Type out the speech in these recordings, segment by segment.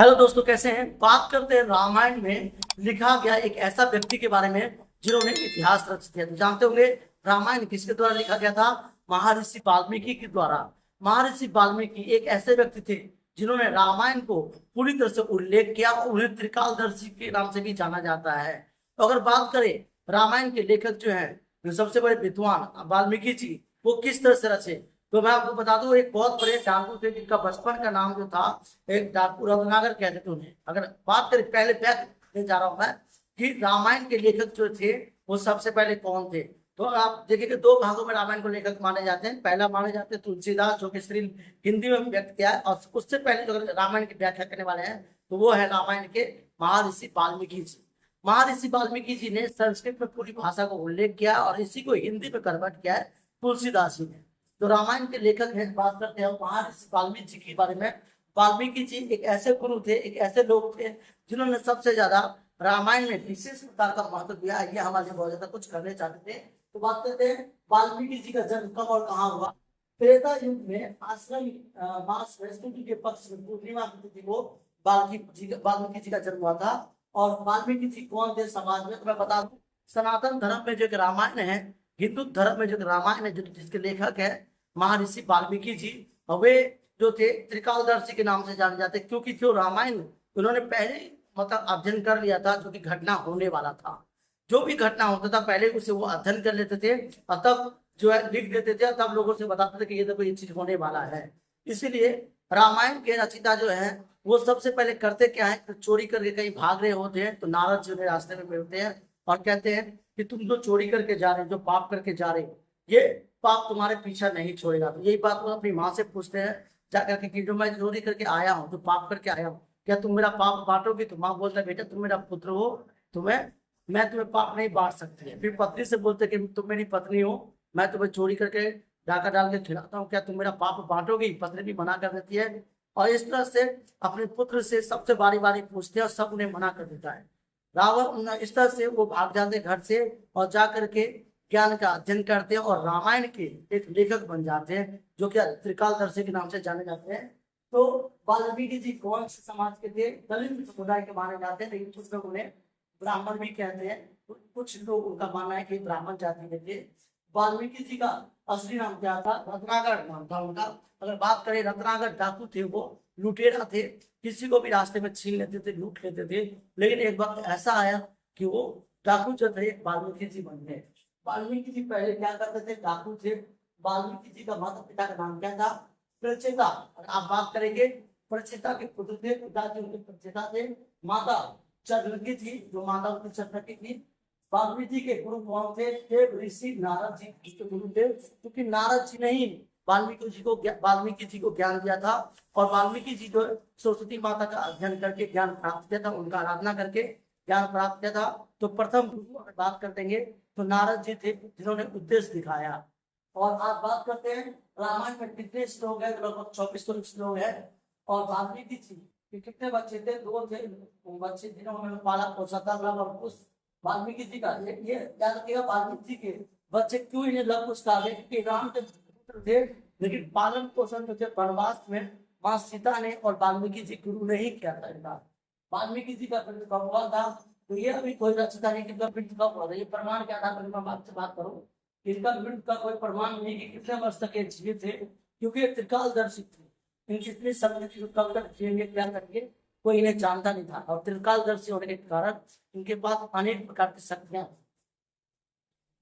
Hello दोस्तों, कैसे हैं। बात करते हैं रामायण में लिखा गया एक ऐसा व्यक्ति के बारे में जिन्होंने इतिहास रच दिया। तो जानते होंगे रामायण किसके द्वारा लिखा गया था। महर्षि वाल्मीकि के द्वारा। महर्षि वाल्मीकि एक ऐसे व्यक्ति थे जिन्होंने रामायण को पूरी तरह से उल्लेख किया और उन्हें त्रिकालदर्शी के नाम से भी जाना जाता है। तो अगर बात करें रामायण के लेखक जो है सबसे बड़े विद्वान वाल्मीकि जी, वो किस तरह से रचे, तो मैं आपको बता दूं एक बहुत बड़े डाकू थे जिनका बचपन का नाम जो था एक डाकू रत्नाकर कहते थे उन्हें। अगर बात करें पहले फैक्ट जा रहा हूं मैं कि रामायण के लेखक जो थे वो सबसे पहले कौन थे। तो आप देखिए दो भागों में रामायण को लेखक माने जाते हैं। पहला माने जाते हैं तुलसीदास, जो कि श्री हिंदी में व्यक्त किया है, और उससे पहले जो रामायण की व्याख्या करने वाले हैं तो वो है रामायण के महर्षि वाल्मीकि जी। महर्षि वाल्मीकि जी ने संस्कृत में पूरी भाषा को उल्लेख किया और इसी को हिंदी में कन्वर्ट किया है तुलसीदास जी ने। तो रामायण के लेखक हैं। बात करते हैं महर्षि वाल्मीकि जी के बारे में। वाल्मीकि जी एक ऐसे गुरु थे, एक ऐसे लोग थे जिन्होंने सबसे ज्यादा रामायण में विशेष प्रकार का महत्व दिया है। ये हमारे बहुत ज्यादा कुछ करने चाहते थे। तो बात करते हैं वाल्मीकि जी का जन्म कब और कहाँ हुआ। त्रेता युग में आश्रम मास बृहस्पति के पक्ष में पूर्णिमा की तिथि को वाल्मीकि जी का जन्म हुआ था। और वाल्मीकि जी कौन थे समाज में, तो मैं बता दूं सनातन धर्म में जो एक रामायण है, हिंदू धर्म में जो रामायण है, जो जिसके लेखक है महर्षि वाल्मीकि जी, और वे जो थे त्रिकालदर्शी के नाम से जाने जाते, क्योंकि जो रामायण उन्होंने पहले मतलब अध्ययन कर लिया था जो कि घटना होने वाला था। जो भी घटना होता था पहले उसे वो अध्ययन कर लेते थे और तब जो है लिख देते थे, तब लोगों से बताते थे कि ये देखो ये चीज होने वाला है। इसीलिए रामायण के रचयिता जो है वो सबसे पहले करते क्या है, तो चोरी करके कहीं भाग रहे होते हैं तो नारद जी उन्हें रास्ते में मिलते हैं और कहते हैं कि तुम जो चोरी करके जा रहे हो, जो पाप करके जा रहे हो, ये पाप तुम्हारे पीछा नहीं छोड़ेगा। तो यही बात वो अपनी माँ से पूछते हैं जाकर के कि जो मैं चोरी करके आया हूँ, जो पाप करके आया हूँ, क्या तुम मेरा पाप बांटोगी। तो माँ बोलता है बेटा तुम मेरा पुत्र हो, तुम्हें मैं तुम्हें पाप नहीं बांट सकती है। फिर पत्नी से बोलते कि तुम मेरी पत्नी हो, मैं तुम्हें चोरी करके डाका डाल के खिलाता हूँ, क्या तुम मेरा पाप बांटोगी। पत्नी भी मना कर देती है। और इस तरह से अपने पुत्र से सबसे बारी बारी पूछते हैं और सब उन्हें मना कर देता है। रावण इस तरह से वो भाग जाते घर से और जा करके ज्ञान का अध्ययन करते हैं और रामायण के एक लेखक बन जाते हैं, जो कि त्रिकालदर्शी के नाम से जाने जाते हैं। तो वाल्मीकि जी कौन से समाज के थे, दलित समुदाय के माने जाते हैं, लेकिन कुछ लोग उन्हें ब्राह्मण भी कहते हैं। कुछ लोग उनका मानना है कि ब्राह्मण जाति के थे। वाल्मीकि जी का असली नाम क्या था, रत्नाकर नाम था उनका। अगर बात करें रत्नाकर डाकू थे, वो लुटेरा थे, किसी को भी रास्ते में छीन लेते थे, लूट लेते थे। लेकिन एक वक्त ऐसा आया कि वो डाकू जो थे वाल्मीकि जी बन गए। वाल्मीकि जी पहले क्या करते थे, डाकू थे। वाल्मीकि जी का माता पिता का नाम क्या था, प्रचेता। आप बात करेंगे प्रचेता के पुत्र थे, पिताजी उनके प्रचेता थे। माता चंद्रकी थी, जो माता उनकी चंद्रकी थी। वाल्मीकि के गुरु कौन थे, देव ऋषि नारद जी उसके गुरु थे, क्योंकि नारद जी ने ही वाल्मीकि जी को ज्ञान दिया था। और वाल्मीकि जी जो सरस्वती माता का अध्ययन करके ज्ञान प्राप्त किया था, उनका आराधना करके ज्ञान प्राप्त किया था। तो प्रथम गुरु अगर बात कर देंगे तो नारद जी थे, जिन्होंने उद्देश्य दिखाया। और आप बात करते हैं रामायण में कितने श्लोक है, लगभग 24 श्लोक है। और वाल्मीकि जी के कितने बच्चे थे, दो थे बच्चे जिन्होंने पाला पोसा था, लव और कुश। वाल्मीकि जी का ये याद रखिएगा, वाल्मीकि जी के बच्चे क्यों इन्हें लव कुश कहा गया, क्योंकि राम के पुत्र थे, लेकिन पालन पोषण जो थे वनवास में माँ सीता ने और वाल्मीकि जी गुरु ने ही किया था इनका। वाल्मीकि जी का पिंड कब हुआ था, तो ये अभी कोई रचता नहीं कि इनका पिंड कब हुआ था, ये प्रमाण क्या था, मैं आपसे बात करूं। इनका पिंड का कोई प्रमाण नहीं कि कितने वर्ष तक ये जीवित थे, क्योंकि ये त्रिकालदर्शी थे। इनकी इतनी शक्ति कब तक जिएंगे क्या करेंगे कोई इन्हें जानता नहीं था। और त्रिकालदर्शी होने के कारण इनके पास अनेक प्रकार की शक्तियां।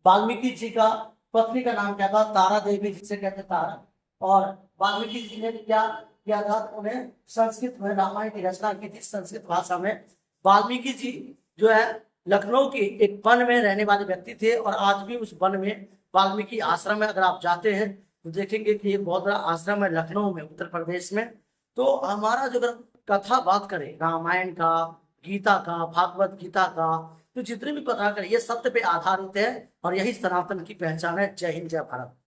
वाल्मीकि जी का पत्नी का नाम क्या था, तारा देवी, जिसे कहते तारा। और वाल्मीकि जी ने क्या किया था, उन्हें संस्कृत में रामायण की रचना की थी संस्कृत भाषा में। वाल्मीकि जी जो है लखनऊ के एक वन में रहने वाले व्यक्ति थे, और आज भी उस वन में वाल्मीकि आश्रम है। अगर आप जाते हैं तो देखेंगे कि एक बहुत बड़ा आश्रम है लखनऊ में, उत्तर प्रदेश में। तो हमारा जो अगर कथा बात करें रामायण का, गीता का, भागवत गीता का, तो जितने भी कथा करें ये सत्य पे आधारित है और यही सनातन की पहचान है। जय हिंद, जय भारत।